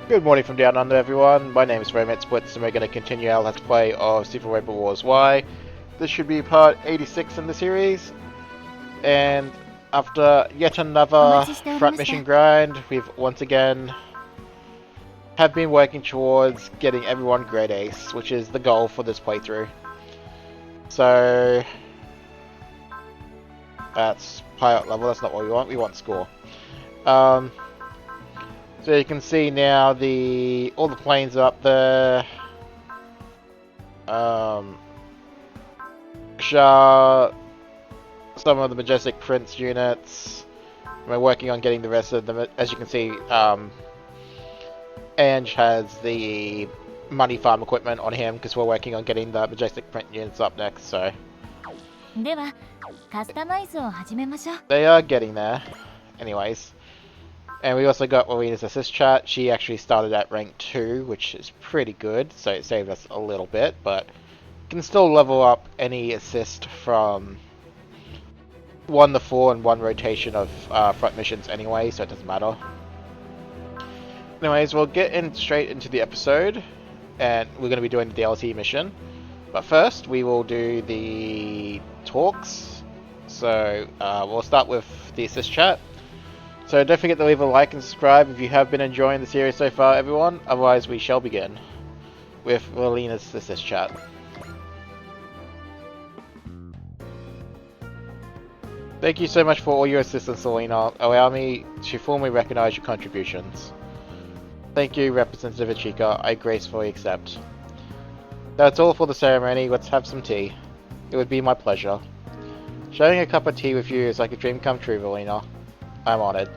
Good morning from down under, everyone. My name is Romance Blitz, and we're going to continue our Let's Play of Super Robot Wars Y. This should be part 86 in the series, and after yet another front mission grind, we've once again have been working towards getting everyone grade ace, which is the goal for this playthrough. So that's pilot level. That's not what we want. We want score. So you can see now all the planes are up there. Some of the Majestic Prince units. We're working on getting the rest of them. As you can see, Ange has the money farm equipment on him because we're working on getting the Majestic Print units up next. So they are getting there. Anyways. And we also got Marina's assist chat. She actually started at rank 2, which is pretty good, so it saved us a little bit, but can still level up any assist from 1 to 4 in one rotation of front missions anyway, so it doesn't matter. Anyways, we'll get straight into the episode, and we're going to be doing the DLC mission. But first, we will do the talks. So we'll start with the assist chat. So don't forget to leave a like and subscribe if you have been enjoying the series so far, everyone. Otherwise, we shall begin with Lalena's assist chat. Thank you so much for all your assistance, Alina. Allow me to formally recognize your contributions. Thank you, Representative Ichika. I gracefully accept. That's all for the ceremony. Let's have some tea. It would be my pleasure. Sharing a cup of tea with you is like a dream come true, Alina. I'm honored.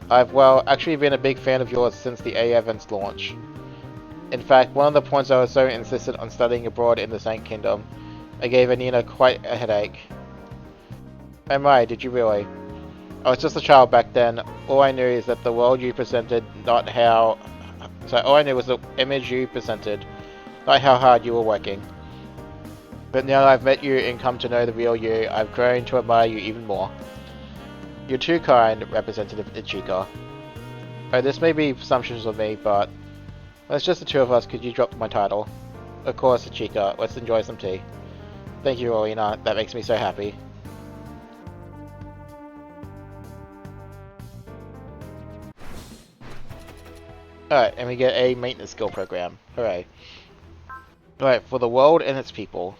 I've, actually been a big fan of yours since the A event's launch. In fact, one of the points I was so insistent on studying abroad in the Saint Kingdom, I gave Anina quite a headache. Oh my, did you really? I was just a child back then. All I knew is that the world you presented, not how... all I knew was the image you presented, not how hard you were working. But now that I've met you and come to know the real you, I've grown to admire you even more. You're too kind, Representative Ichika. Oh, this may be presumptions of me, but when it's just the two of us, could you drop my title? Of course, Ichika. Let's enjoy some tea. Thank you, Alina. That makes me so happy. Alright, and we get a maintenance skill program. Hooray. Alright, for the world and its people.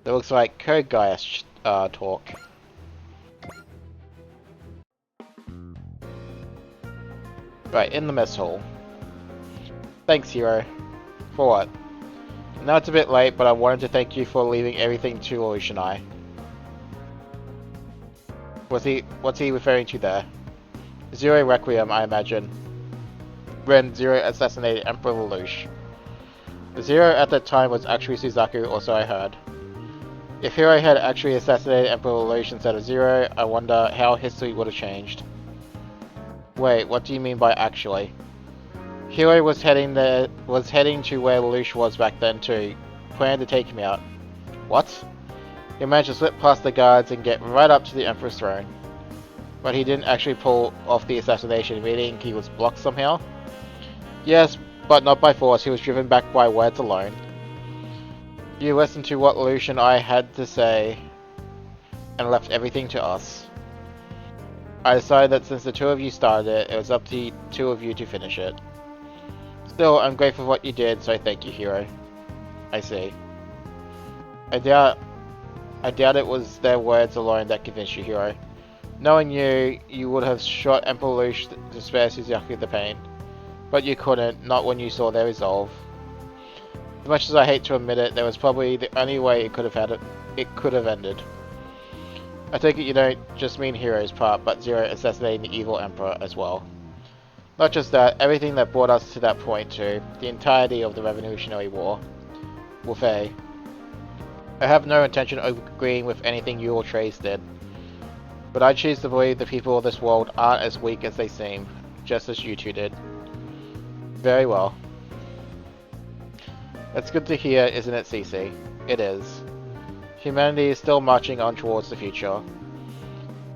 That looks like Code Gaius talk. Right, in the mess hall. Thanks, Hero. For what? Now it's a bit late, but I wanted to thank you for leaving everything to Lelouch and I. What's he referring to there? Zero Requiem, I imagine. When Zero assassinated Emperor Lelouch. Zero at that time was actually Suzaku, or so I heard. If Hero had actually assassinated Emperor Lelouch instead of Zero, I wonder how history would have changed. Wait, what do you mean by actually? Hero was heading to where Lelouch was back then too. Planned to take him out. What? He managed to slip past the guards and get right up to the Emperor's throne. But he didn't actually pull off the assassination, meaning he was blocked somehow? Yes, but not by force. He was driven back by words alone. You listened to what Lelouch and I had to say and left everything to us. I decided that since the two of you started it, it was up to the two of you to finish it. Still, I'm grateful for what you did, so thank you, Hero. I see. I doubt it was their words alone that convinced you, Hero. Knowing you, you would have shot Emperor Lelouch to spare Suzaku the pain. But you couldn't, not when you saw their resolve. As much as I hate to admit it, that was probably the only way it could have ended. I take it you don't just mean Hero's part, but Zero assassinating the evil Emperor as well. Not just that, everything that brought us to that point too, the entirety of the Revolutionary War. Wolfay. I have no intention of agreeing with anything you or Trace did, but I choose to believe the people of this world aren't as weak as they seem, just as you two did. Very well. That's good to hear, isn't it, Cece? It is. Humanity is still marching on towards the future.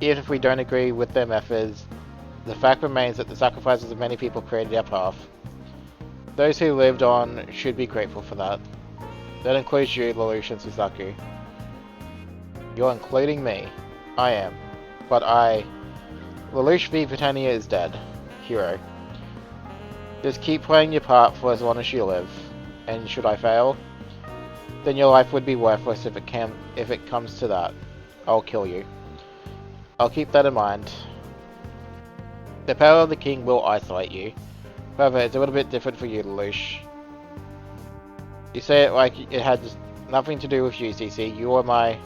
Even if we don't agree with their methods, the fact remains that the sacrifices of many people created our path. Those who lived on should be grateful for that. That includes you, Lelouch and Suzaku. You're including me. I am. But Lelouch v Britannia is dead. Hero. Just keep playing your part for as long as you live. And should I fail, then your life would be worthless if it comes to that. I'll kill you. I'll keep that in mind. The power of the king will isolate you. However, it's a little bit different for you, Lelouch. You say it like it had nothing to do with you, CC. You are my...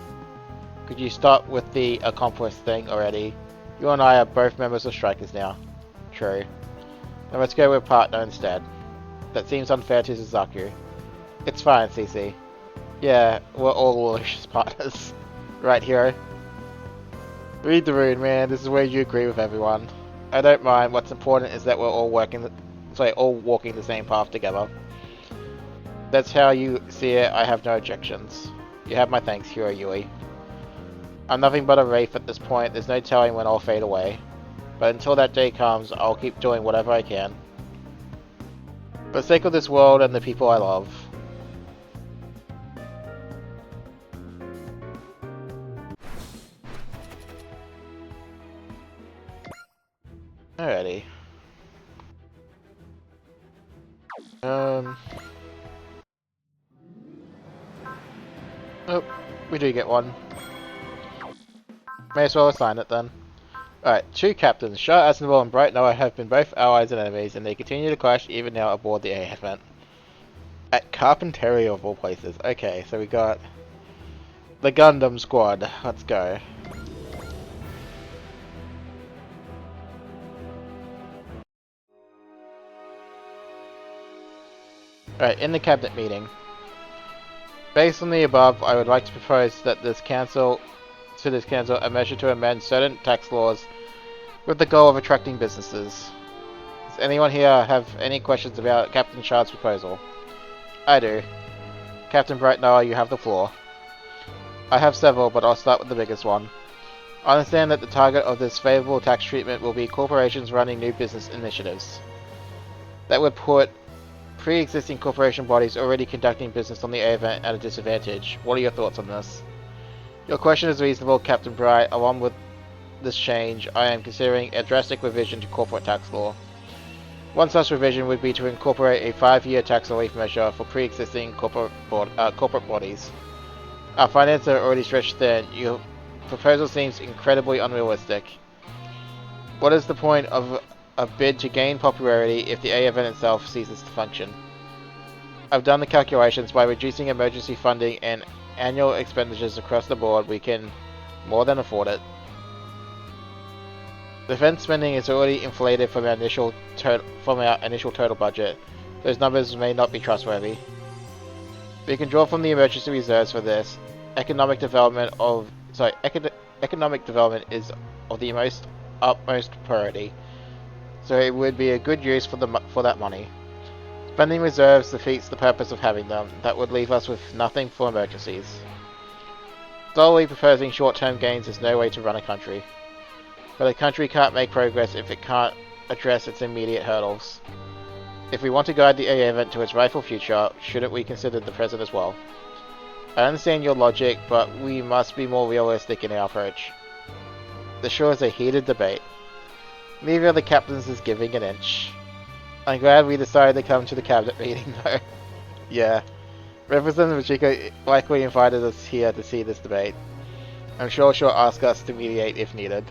Could you stop with the accomplice thing already? You and I are both members of Strikers now. True. Now let's go with partner instead. That seems unfair to Suzaku. It's fine, CC. Yeah, we're all Lelouch's partners. Right, hero? Read the rune, man. This is where you agree with everyone. I don't mind. What's important is that we're all walking the same path together. That's how you see it. I have no objections. You have my thanks, Hero Yui. I'm nothing but a wraith at this point. There's no telling when I'll fade away. But until that day comes, I'll keep doing whatever I can. For the sake of this world and the people I love. Alrighty. Oh, we do get one. May as well assign it then. Alright, two captains, Shah Aznavour and Bright Noah have been both allies and enemies, and they continue to clash even now aboard the AA event. At Carpentaria of all places. Okay, so we got the Gundam squad. Let's go. Alright, in the cabinet meeting. Based on the above, I would like to propose that this council a measure to amend certain tax laws with the goal of attracting businesses. Does anyone here have any questions about Captain Shard's proposal? I do. Captain Bright Noah, you have the floor. I have several, but I'll start with the biggest one. I understand that the target of this favorable tax treatment will be corporations running new business initiatives. That would put pre-existing corporation bodies already conducting business on the A event at a disadvantage. What are your thoughts on this? Your question is reasonable, Captain Bright. Along with this change, I am considering a drastic revision to corporate tax law. One such revision would be to incorporate a 5-year tax relief measure for pre-existing corporate bodies. Our finances are already stretched thin. Your proposal seems incredibly unrealistic. What is the point of a bid to gain popularity if the A event itself ceases to function? I've done the calculations. By reducing emergency funding and annual expenditures across the board, we can more than afford it. Defense spending is already inflated from our initial total budget. Those numbers may not be trustworthy. We can draw from the emergency reserves for this. Economic development is of the utmost priority, so it would be a good use for that money. Spending reserves defeats the purpose of having them. That would leave us with nothing for emergencies. Solely proposing short-term gains is no way to run a country. But a country can't make progress if it can't address its immediate hurdles. If we want to guide the AA event to its rightful future, shouldn't we consider the present as well? I understand your logic, but we must be more realistic in our approach. This sure is a heated debate. Neither of the captains is giving an inch. I'm glad we decided to come to the cabinet meeting, though. Yeah. Representative Machiko likely invited us here to see this debate. I'm sure she'll ask us to mediate if needed.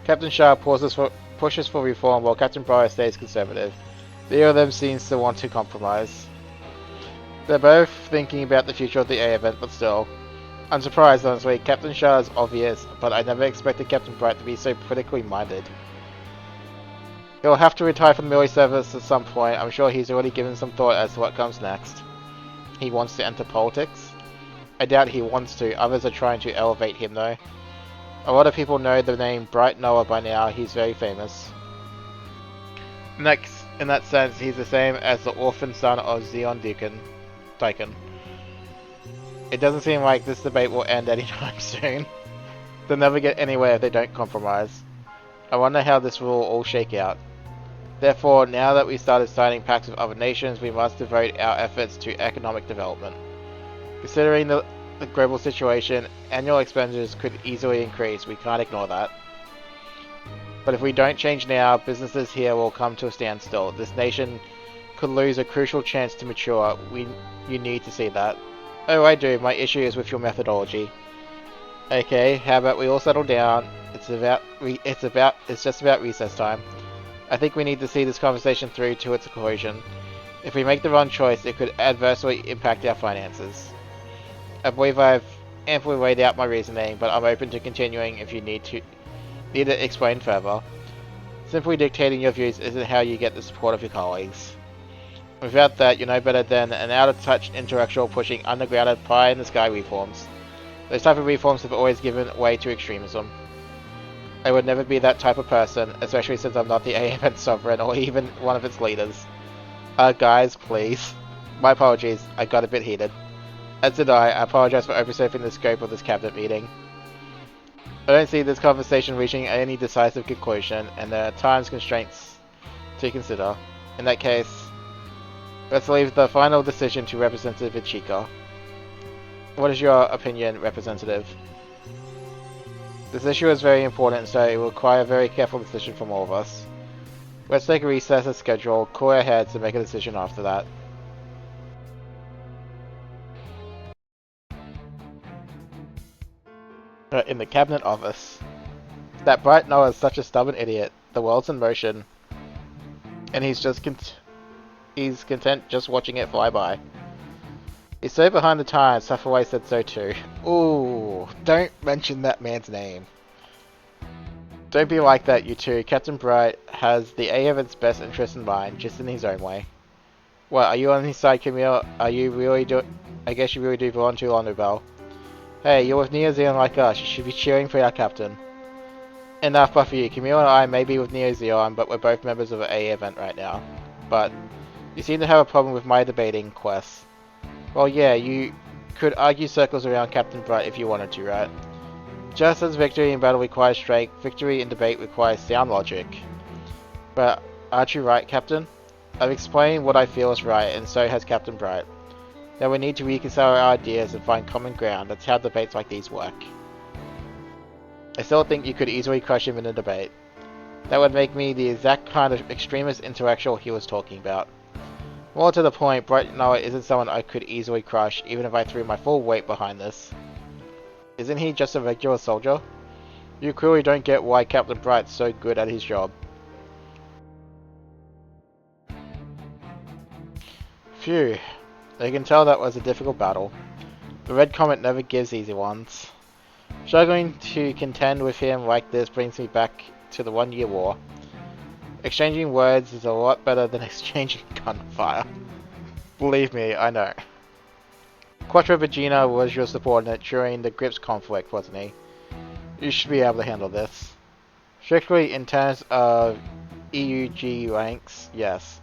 Captain Shah pushes for reform while Captain Briar stays conservative. Neither of them seems to want to compromise. They're both thinking about the future of the A event, but still. I'm surprised, honestly. Captain Shah is obvious, but I never expected Captain Bright to be so politically minded. He'll have to retire from the military service at some point. I'm sure he's already given some thought as to what comes next. He wants to enter politics? I doubt he wants to. Others are trying to elevate him, though. A lot of people know the name Bright Noah by now. He's very famous. In that sense, he's the same as the orphan son of Zeon Daikon. It doesn't seem like this debate will end anytime soon. They'll never get anywhere if they don't compromise. I wonder how this will all shake out. Therefore, now that we started signing pacts with other nations, we must devote our efforts to economic development. Considering the global situation, annual expenditures could easily increase. We can't ignore that. But if we don't change now, businesses here will come to a standstill. This nation could lose a crucial chance to mature. You need to see that. Oh, I do. My issue is with your methodology. Okay, how about we all settle down? It's just about recess time. I think we need to see this conversation through to its conclusion. If we make the wrong choice, it could adversely impact our finances. I believe I've amply laid out my reasoning, but I'm open to continuing if you need to explain further. Simply dictating your views isn't how you get the support of your colleagues. Without that, you're no better than an out-of-touch intellectual pushing undergrounded pie-in-the-sky reforms. Those type of reforms have always given way to extremism. I would never be that type of person, especially since I'm not the AFN Sovereign or even one of its leaders. Guys, please. My apologies, I got a bit heated. As did I apologize for overstepping the scope of this cabinet meeting. I don't see this conversation reaching any decisive conclusion, and there are times constraints to consider. In that case, let's leave the final decision to Representative Ichika. What is your opinion, Representative? This issue is very important, so it will require a very careful decision from all of us. Let's take a recess as scheduled, cool our heads, and make a decision after that. In the cabinet office. That Bright Noah is such a stubborn idiot. The world's in motion, and he's content just watching it fly by. He's so behind the times, Safaway said so too. Ooh, don't mention that man's name. Don't be like that, you two. Captain Bright has the AFN's best interest in mind, just in his own way. What, are you on his side, Camille? Are you really I guess you really do belong to Londobel. Hey, you're with Neo Zeon like us. You should be cheering for our captain. Enough, Buffy. Camille and I may be with Neo Zeon, but we're both members of an A event right now. But you seem to have a problem with my debating quests. Well, yeah, you could argue circles around Captain Bright if you wanted to, right? Just as victory in battle requires strength, victory in debate requires sound logic. But aren't you right, Captain? I've explained what I feel is right, and so has Captain Bright. Now we need to reconcile our ideas and find common ground. That's how debates like these work. I still think you could easily crush him in a debate. That would make me the exact kind of extremist intellectual he was talking about. More to the point, Bright Noah isn't someone I could easily crush, even if I threw my full weight behind this. Isn't he just a regular soldier? You clearly don't get why Captain Bright's so good at his job. Phew. I can tell that was a difficult battle. The Red Comet never gives easy ones. Struggling to contend with him like this brings me back to the 1 Year War. Exchanging words is a lot better than exchanging gunfire. Believe me, I know. Quattro Vagina was your subordinate during the Grips conflict, wasn't he? You should be able to handle this. Strictly in terms of EUG ranks, yes.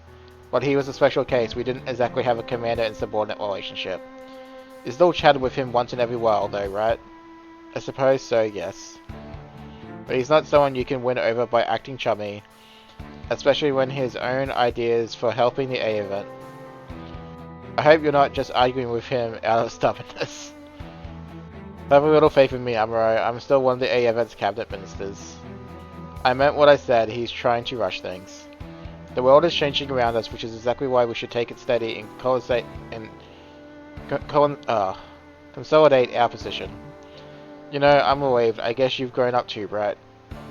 But he was a special case. We didn't exactly have a commander and subordinate relationship. You still chatted with him once in every while though, right? I suppose so, yes. But he's not someone you can win over by acting chummy, especially when his own ideas for helping the A event. I hope you're not just arguing with him out of stubbornness. Have a little faith in me, Amuro. I'm still one of the A event's cabinet ministers. I meant what I said. He's trying to rush things. The world is changing around us, which is exactly why we should take it steady and consolidate our position. You know, I'm relieved. I guess you've grown up too, Brett.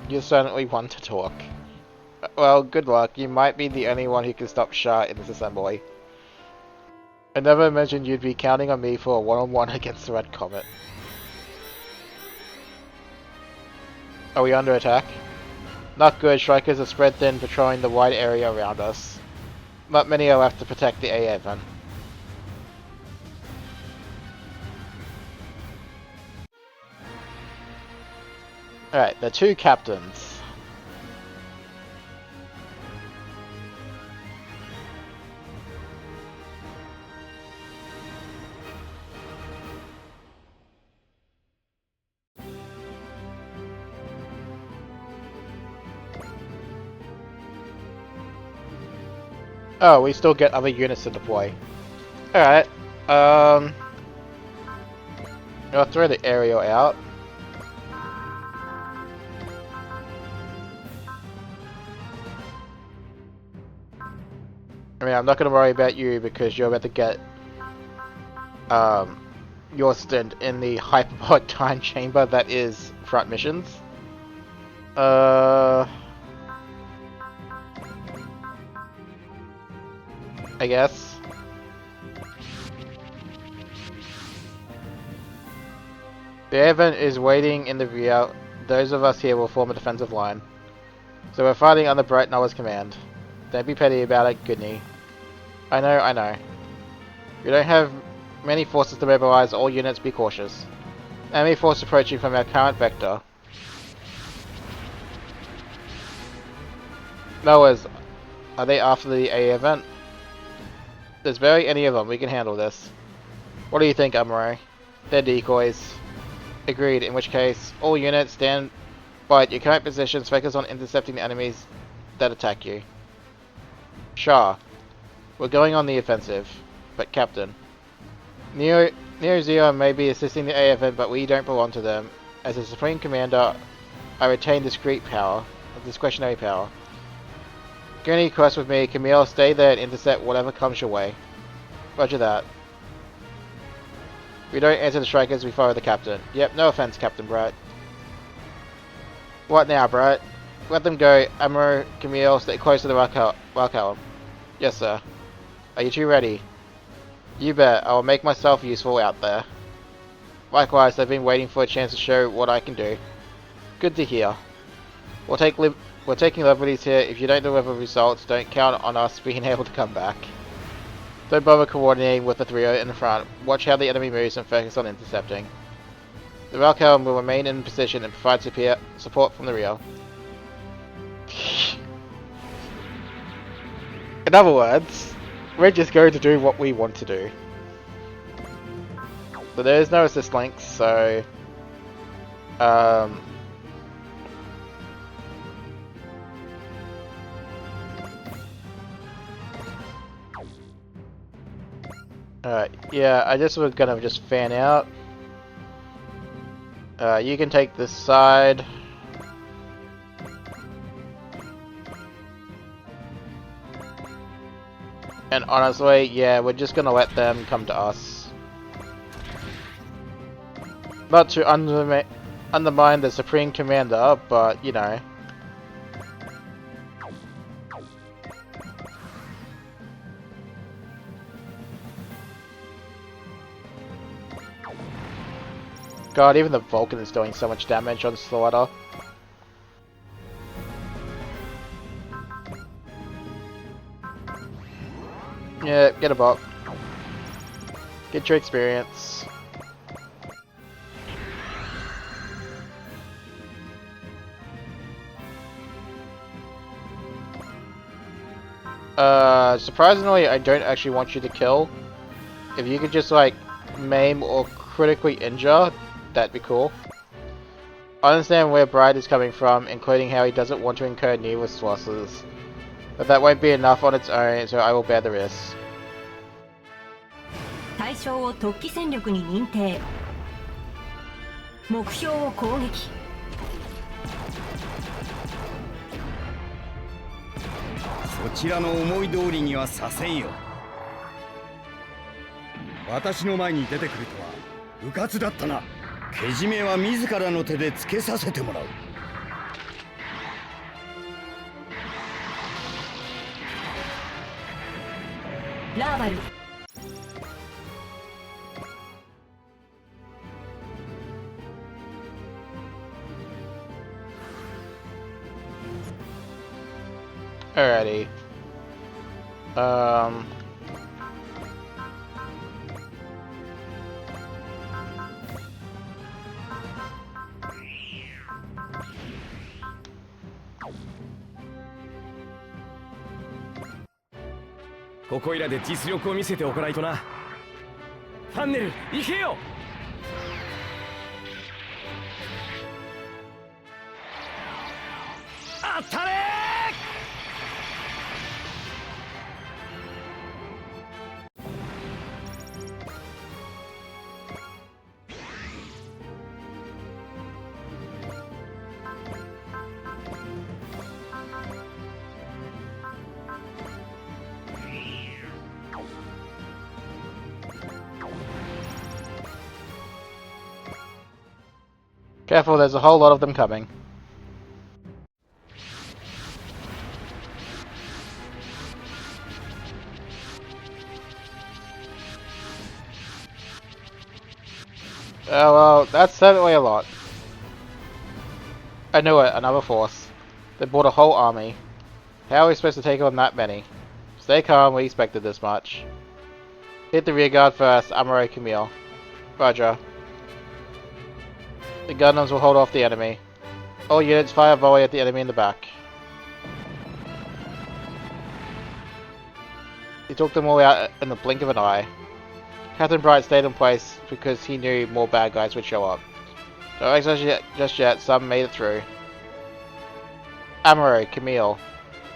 You're certainly one to talk. Well, good luck. You might be the only one who can stop Shah in this assembly. I never imagined you'd be counting on me for a one-on-one against the Red Comet. Are we under attack? Not good. Strikers are spread thin, patrolling the wide area around us. Not many are left to protect the A event. Alright, the two captains. Oh, we still get other units to deploy. Alright. I'll throw the aerial out. I mean, I'm not going to worry about you because you're about to get your stint in the hyperbolic time chamber that is front missions. I guess. The air event is waiting in the rear. Those of us here will form a defensive line. So we're fighting under Bright Noah's command. Don't be petty about it, Goodney. I know. We don't have many forces to mobilize. All units, be cautious. Enemy force approaching from our current vector. Noah's, are they after the A event? There's barely any of them. We can handle this. What do you think, Amuro? They're decoys. Agreed, in which case, all units stand by at your current positions, focus on intercepting the enemies that attack you. Shah, we're going on the offensive, but Captain, Neo Zero may be assisting the A event, but we don't belong to them. As a Supreme Commander, I retain discretionary power. Gurney, cross with me. Camille, stay there and intercept whatever comes your way. Roger that. We don't answer the strikers, we follow the captain. Yep, no offense, Captain Bright. What now, Bright? Let them go. Amuro, Camille, stay close to the rock column. Yes, sir. Are you two ready? You bet. I will make myself useful out there. Likewise, I've been waiting for a chance to show what I can do. Good to hear. We're taking liberties here. If you don't deliver results, don't count on us being able to come back. Don't bother coordinating with the trio in the front. Watch how the enemy moves and focus on intercepting. The rail column will remain in position and provide support from the rear. In other words, we're just going to do what we want to do. So there is no assist links, so alright, yeah, I just was gonna just fan out. You can take this side. And honestly, yeah, we're just gonna let them come to us. Not to undermine the Supreme Commander, but, you know. God, even the Vulcan is doing so much damage on Slaughter. Yeah, get a bot. Get your experience. Surprisingly, I don't actually want you to kill. If you could just, like, maim or critically injure, that'd be cool. I understand where Bright is coming from, including how he doesn't want to incur needless losses. But that won't be enough on its own, so I will bear the risk. 対象を突起戦力に認定。目標を攻撃。そちらの思い通りにはさせんよ。私の前に出てくるとは迂闊だったな。けじめは自らの手でつけさせてもらう。ラーバル。Alrighty.ここいらで実力を見せておかないとな。ファンネル、行けよ。当たれ Careful, there's a whole lot of them coming. Oh well, that's certainly a lot. I knew it, another force. They brought a whole army. How are we supposed to take on that many? Stay calm, we expected this much. Hit the rear guard first, Amore Camille. Roger. The Gundams will hold off the enemy. All units fire a volley at the enemy in the back. He took them all out in the blink of an eye. Captain Bright stayed in place because he knew more bad guys would show up. Don't exit just yet, some made it through. Amore, Camille.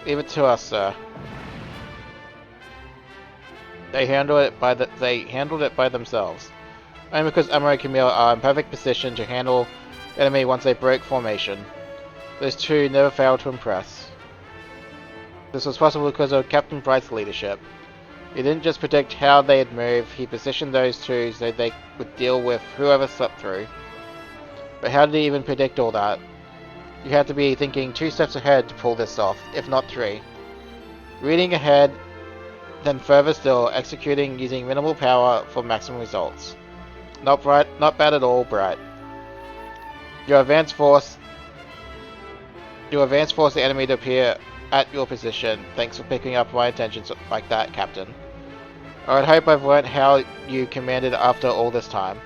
Leave it to us, sir. They handled it by themselves. Only because Amore and Camille are in perfect position to handle the enemy once they broke formation. Those two never failed to impress. This was possible because of Captain Bright's leadership. He didn't just predict how they'd move, he positioned those two so they would deal with whoever slept through. But how did he even predict all that? You had to be thinking 2 steps ahead to pull this off, if not 3. Reading ahead, then further still, executing using minimal power for maximum results. Not bad at all, Bright. Your advance force the enemy to appear at your position. Thanks for picking up my intentions like that, Captain. I would hope I've learned how you commanded after all this time.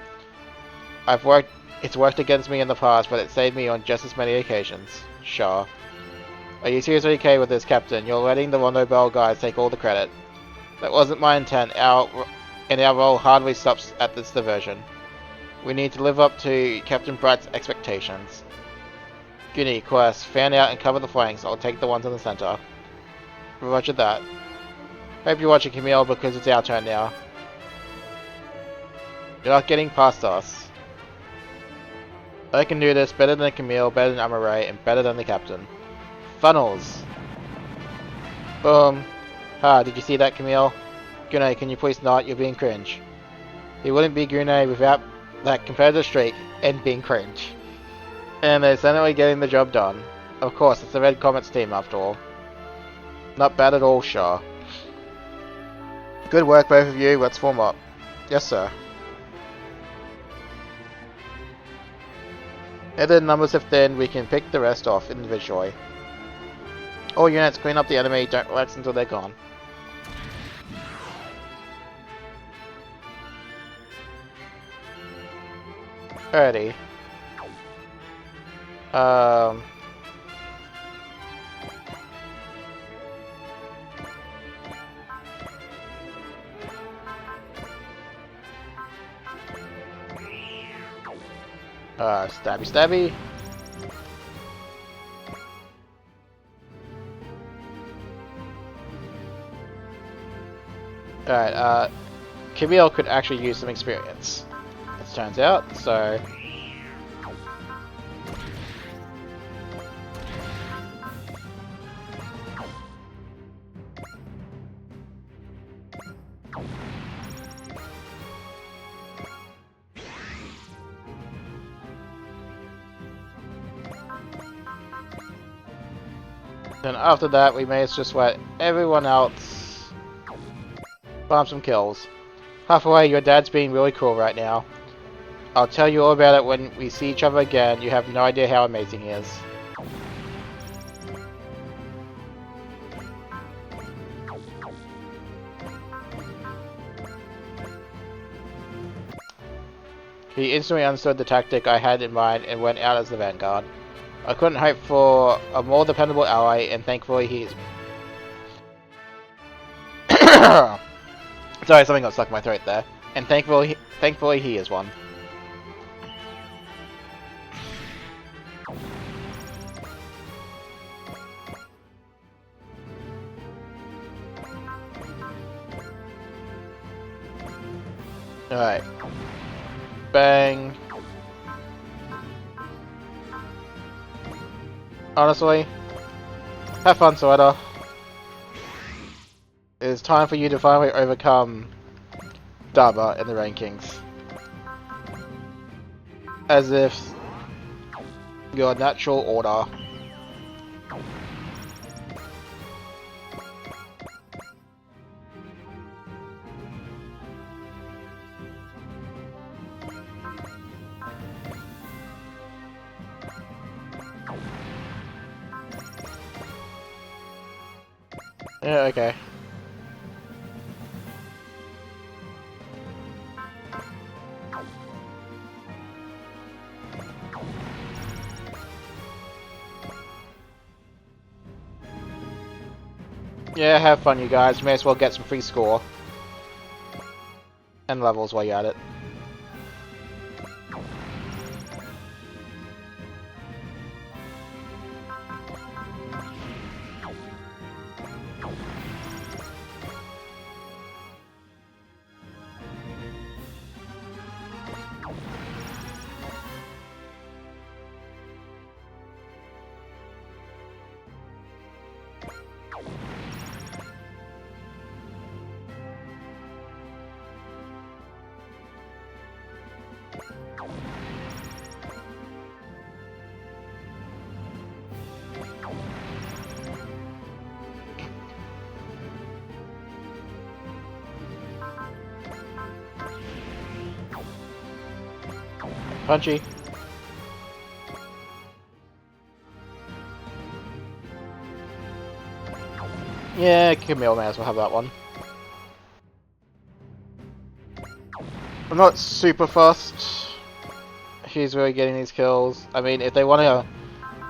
It's worked against me in the past, but it saved me on just as many occasions. Sure. Are you seriously okay with this, Captain? You're letting the Rondo Bell guys take all the credit. That wasn't my intent. Our role hardly stops at this diversion. We need to live up to Captain Bright's expectations. Gunny, Quest, fan out and cover the flanks. I'll take the ones in the center. Roger that. Hope you're watching, Camille, because it's our turn now. You're not getting past us. I can do this better than Camille, better than Amore, and better than the Captain. Funnels! Boom. Ha, did you see that, Camille? Gunny, can you please not? You're being cringe. He wouldn't be Gunny without that competitive streak and being cringe. And they're certainly getting the job done. Of course, it's the Red Comet's team after all. Not bad at all, sure. Good work, both of you. Let's form up. Yes, sir. Now that the numbers have thinned, we can pick the rest off individually. All units, clean up the enemy. Don't relax until they're gone. Alrighty. Stabby stabby. Alright, Camille could actually use some experience, as it turns out, so... Then after that, we may as just let everyone else farm some kills. Halfway, your dad's being really cool right now. I'll tell you all about it when we see each other again. You have no idea how amazing he is. He instantly understood the tactic I had in mind and went out as the vanguard. I couldn't hope for a more dependable ally, and thankfully he is... Sorry, something got stuck in my throat there. And thankfully he is one. Alright. Bang. Honestly, have fun, Soeda. It is time for you to finally overcome Daba in the rankings. As if Your natural order. Yeah, okay. Yeah, have fun, you guys. May as well get some free score. And levels while you're at it. Punchy. Yeah, Camille may as well have that one. I'm not super fast. He's really getting these kills. I mean, if they want to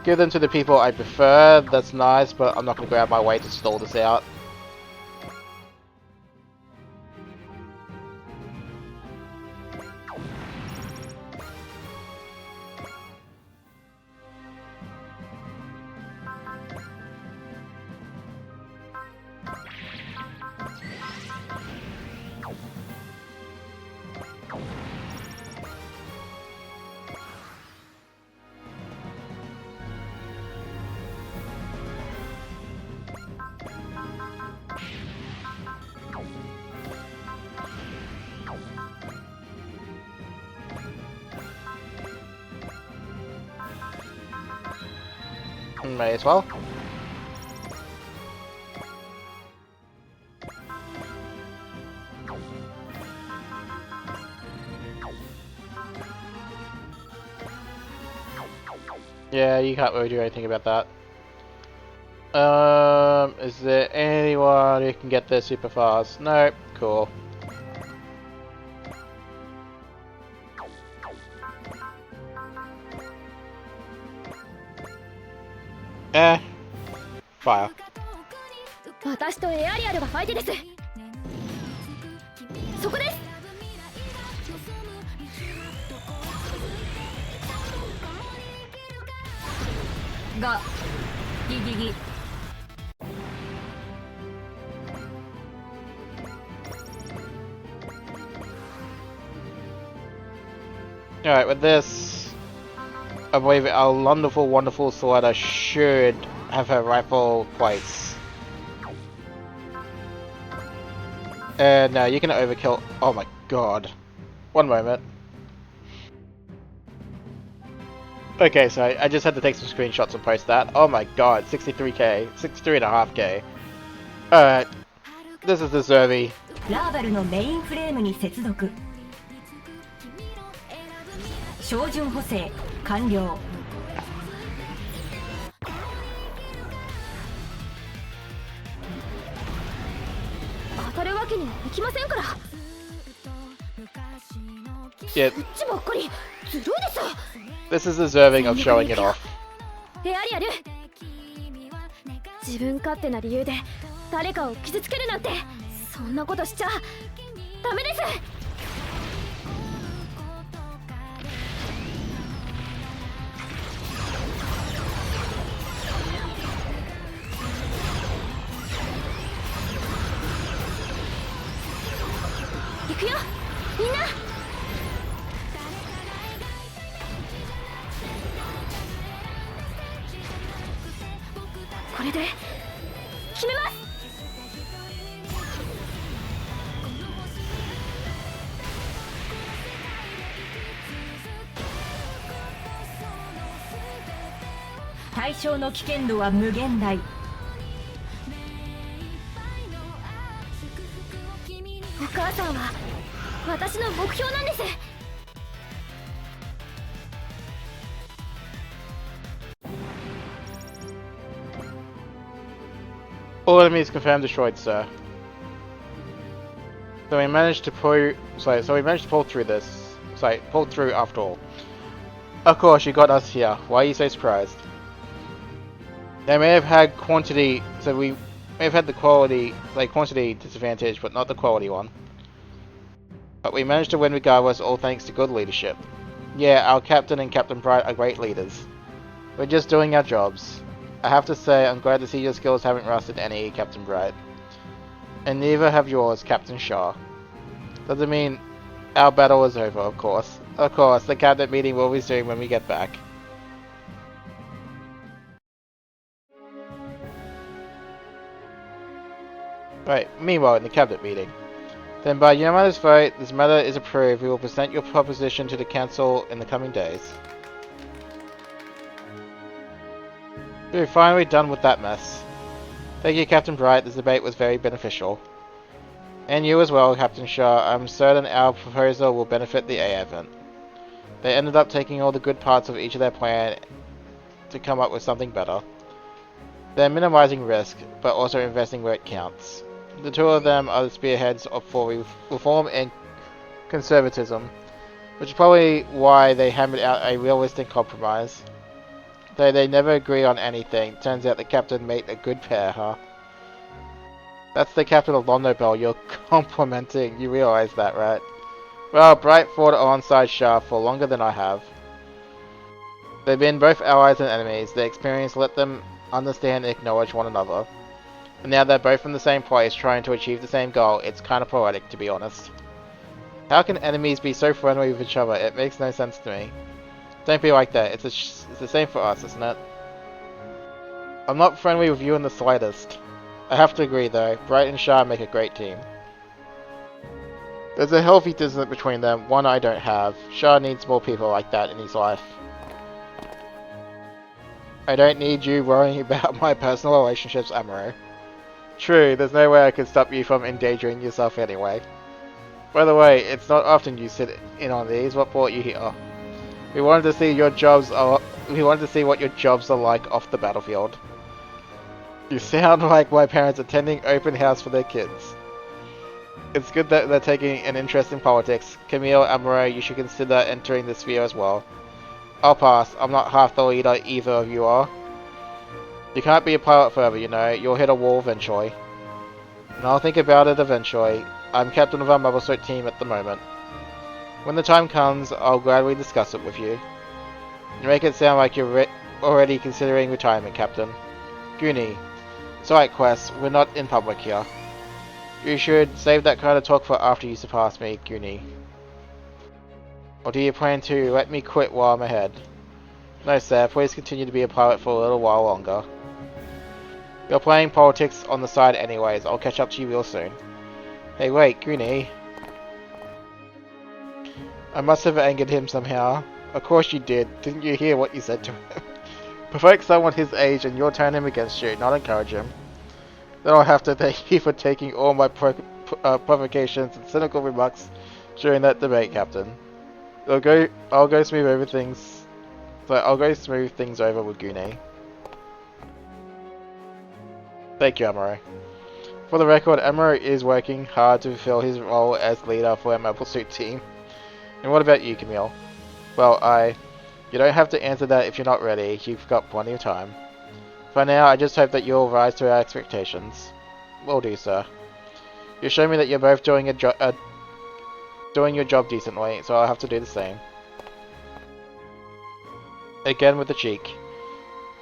give them to the people I prefer, that's nice, but I'm not going to go out my way to stall this out. May as well. Yeah, you can't really do anything about that. Is there anyone who can get there super fast? Nope. Cool. Fire. 私とエアリアルが相手です。そこです。がギギギ Alright, with this, I believe our wonderful, wonderful Soletta should have her rifle place. And now you can overkill. Oh my god. One moment. Okay, so I just had to take some screenshots and post that. Oh my god, 63k, 63.5k. Alright, this is the Zervi. ラーバルのメインフレームに接続。照準補正完了。当たるわけにはいきませんから。 Yeah, こっちばっかりずるいです。 this is deserving of showing it off. エアリアル、自分勝手な理由で誰かを傷つけるなんて、そんなことしちゃダメです。行くよ、みんな。これで決めます。対象の危険度は無限大。お母さんは私の目標なんです。All enemies confirmed destroyed, sir. So we managed to pull through this. Pull through after all. Of course, you got us here. Why are you so surprised? They may have had quantity, so we may have had the quantity disadvantage, but not the quality one. But we managed to win regardless, all thanks to good leadership. Yeah, our captain and Captain Bright are great leaders. We're just doing our jobs. I have to say, I'm glad to see your skills haven't rusted any, Captain Bright. And neither have yours, Captain Shaw. Doesn't mean our battle is over, of course. Of course, the cabinet meeting will resume when we get back. Right, meanwhile in the cabinet meeting. Then by unanimous vote, this matter is approved. We will present your proposition to the council in the coming days. We're finally done with that mess. Thank you, Captain Bright. This debate was very beneficial. And you as well, Captain Shaw. I'm certain our proposal will benefit the AA event. They ended up taking all the good parts of each of their plan to come up with something better. They're minimizing risk, but also investing where it counts. The two of them are the spearheads for reform and conservatism, which is probably why they hammered out a realistic compromise. Though they never agree on anything, turns out the captain made a good pair, huh? That's the captain of Londobel you're complimenting, you realize that, right? Well, Bright fought alongside Shah for longer than I have. They've been both allies and enemies. Their experience let them understand and acknowledge one another. And now they're both in the same place trying to achieve the same goal. It's kind of poetic, to be honest. How can enemies be so friendly with each other? It makes no sense to me. Don't be like that. It's the same for us, isn't it? I'm not friendly with you in the slightest. I have to agree though, Bright and Shah make a great team. There's a healthy distance between them, one I don't have. Shah needs more people like that in his life. I don't need you worrying about my personal relationships, Amuro. True, there's no way I could stop you from endangering yourself anyway. By the way, it's not often you sit in on these. What brought you here? We wanted to see what your jobs are like off the battlefield. You sound like my parents attending open house for their kids. It's good that they're taking an interest in politics. Camille, Amuro, you should consider entering this sphere as well. I'll pass. I'm not half the leader either of you are. You can't be a pilot forever, you know. You'll hit a wall eventually. And I'll think about it eventually. I'm captain of our Mobile Suit team at the moment. When the time comes, I'll gladly discuss it with you. You make it sound like you're already considering retirement, Captain. Goonie. It's alright, Quest. We're not in public here. You should save that kind of talk for after you surpass me, Goonie. Or do you plan to let me quit while I'm ahead? No, sir. Please continue to be a pilot for a little while longer. You're playing politics on the side anyways. I'll catch up to you real soon. Hey, wait, Goonie. I must have angered him somehow. Of course you did. Didn't you hear what you said to him? Provoke someone his age and you'll turn him against you, not encourage him. Then I'll have to thank you for taking all my provocations and cynical remarks during that debate, Captain. I'll go smooth things over with Goonie. Thank you, Amuro. For the record, Amuro is working hard to fulfill his role as leader for our Mobile Suit team. And what about you, Camille? Well, you don't have to answer that if you're not ready. You've got plenty of time. For now, I just hope that you'll rise to our expectations. Will do, sir. You show me that you're both doing your job decently, so I'll have to do the same. Again with the cheek.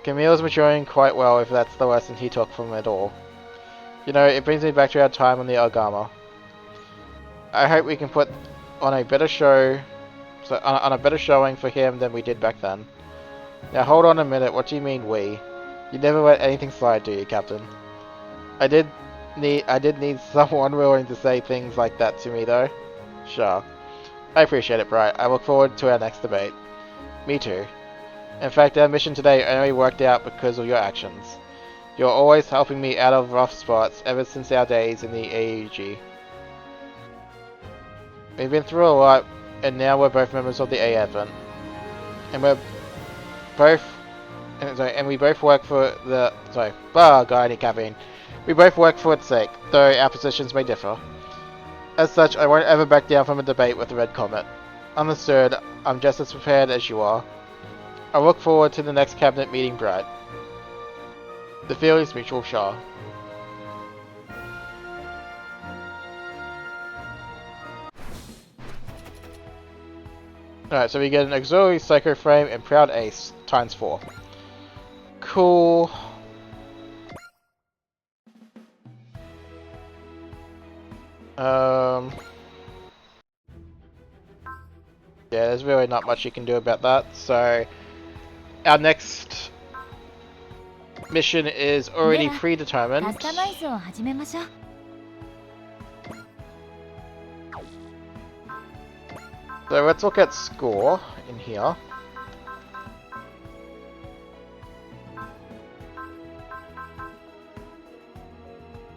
Camille's maturing quite well if that's the lesson he took from it all. You know, it brings me back to our time on the Ogama. I hope we can put on a better show, on a better showing for him than we did back then. Now hold on a minute, what do you mean we? You never let anything slide, do you, Captain? I did need someone willing to say things like that to me though. Sure. I appreciate it, Bright. I look forward to our next debate. Me too. In fact, our mission today only worked out because of your actions. You're always helping me out of rough spots ever since our days in the AUG. We've been through a lot, and now we're both members of the A Advent. And we're both... and we both work for the... guiding caffeine. We both work for its sake, though our positions may differ. As such, I won't ever back down from a debate with the Red Comet. Understood, I'm just as prepared as you are. I look forward to the next cabinet meeting, Brad. The feelings mutual, Shaw. Alright, so we get an auxiliary psycho frame and proud ace times 4. Cool. Yeah, there's really not much you can do about that. So our next mission is already predetermined. So let's look at score in here.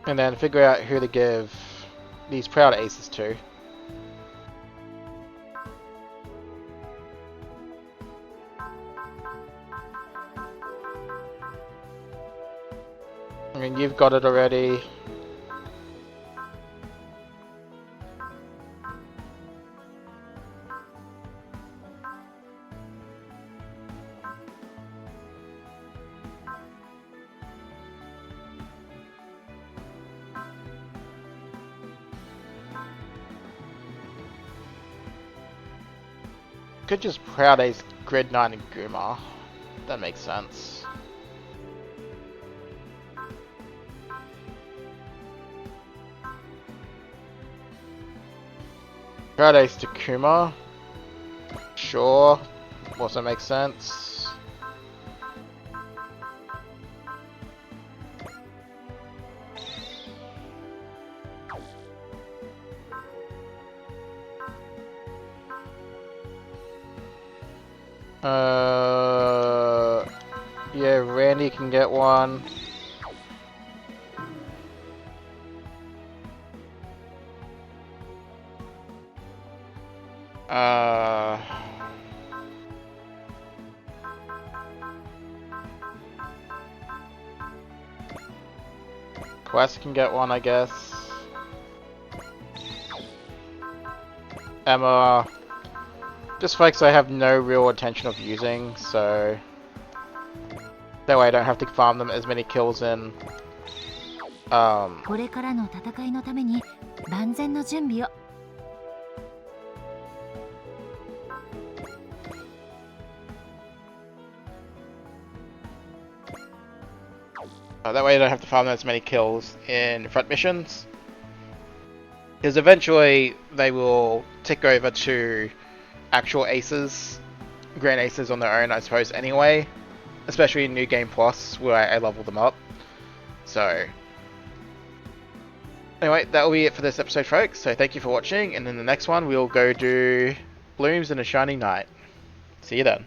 And then figure out who to give these proud aces to. I mean, you've got it already. Could just proud ace Grid 9 and Guma. That makes sense. Proud ace to Kuma. Sure. Also makes sense. Yeah, Randy can get one. Quest can get one, I guess. Emma, just fakes I have no real intention of using, so that way I don't have to farm them as many kills in. That way I don't have to farm as many kills in front missions. Because eventually they will tick over to actual aces, grand aces on their own, I suppose, anyway. Especially in New Game Plus, where I level them up. So, anyway, that will be it for this episode, folks. So thank you for watching, and in the next one we'll go do Blooms in a Shining Night. See you then.